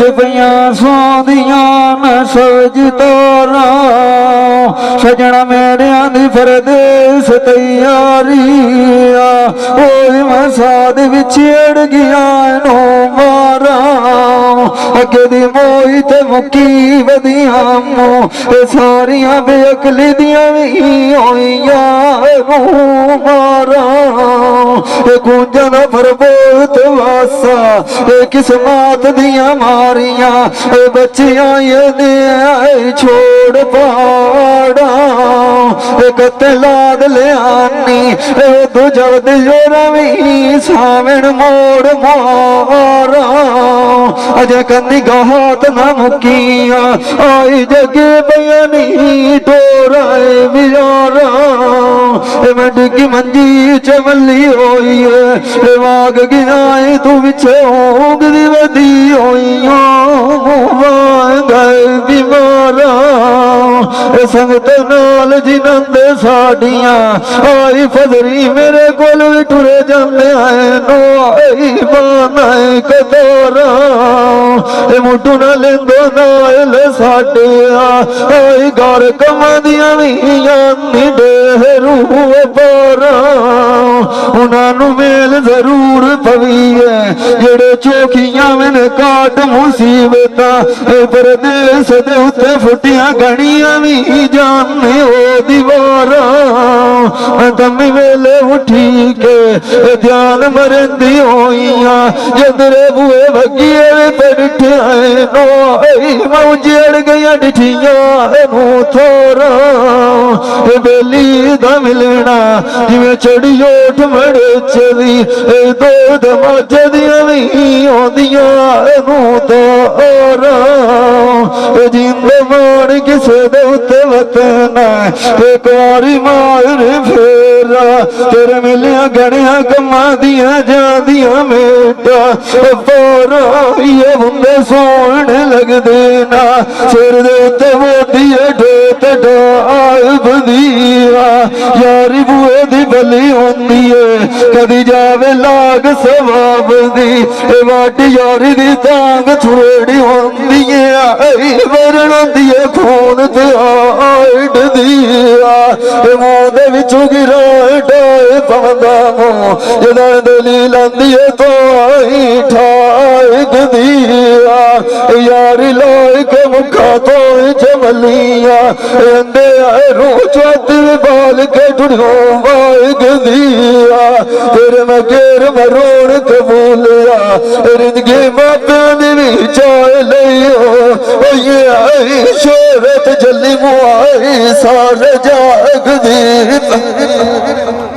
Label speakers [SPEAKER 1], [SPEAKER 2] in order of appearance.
[SPEAKER 1] विच पईयां सौंदियां न सज तोरा सजना मेरियां दी परदेस तैयारी ओए मैं साध विच अड़ गया नो मारा अगे दी मोई ते मुकी वदियां मो सारियां बेअकली दियां भी होइयां मारा गूंजा दा परबोत वासा किस्मत दियां मारियां बच्चियां ये छोड़ पाड़ा कत्ते लाद लियानी तू जल्द जोरवी सावण मोड़ मारा अजे कंदी गाहत ना मुकिया आई जगे बयानी टोराए बियारा मैं डिगी मंजी चमली होई है वाग गया तू बिछे होग दी वदी होई गए बीमारा संगत नाल जिनंदे साडियां आई फजरी मेरे कोल भी टुरे जांदे हैं नो आई बनाए कदोरा मुठू ना लेंदो नाल साडे आई घर कमादियां नी डेहरू पारा उन्हां मेल जरूर पवी है जेड़े चौखियां मैंने काट मुसीबत परदेस दे उत्ते फुटियां गणियां भी जाने ओ दीवारा तमी वेले उठी के ध्यान मरंदी होइया जदरे बुए भगिए बैठे आए नो मौजड़ गया डिठिया मुँह थोरा बेली दा मिलना जिवें चढ़ी ओठ मड़े चली दो दमाज दियां भी आंदियां मुँह तोरा जिंदे मान किसे दे उत्ते वतना एक बारी मार फेरा तेरे मिलिया गणिया कमा दिया जादिया मेटा पोरा ये मुंडे सोने लग देना सिर दे उत्ते मोटिए ढेत डाल बदिया यारी बुए दी बली होंदी है कदी जावे लाग सवाब दी वाट यारी दी तांग थोड़ी होंदी है मरण होंदी है खून ते आड़ दिया मुंह दे विचों गिराए डाए पांदा मुंह जदा दली लांदी है तो आई ठाए दिया यारी लोई के मुखा तो चमलिया अंदे रो चौथ बाल के टुड़ो वाग दिया तेरे मगेर मरोड़ कबूलिया रिंदगी मापे दी चाय लियो ये आई शोहरत जली मुआई सारे जाग दी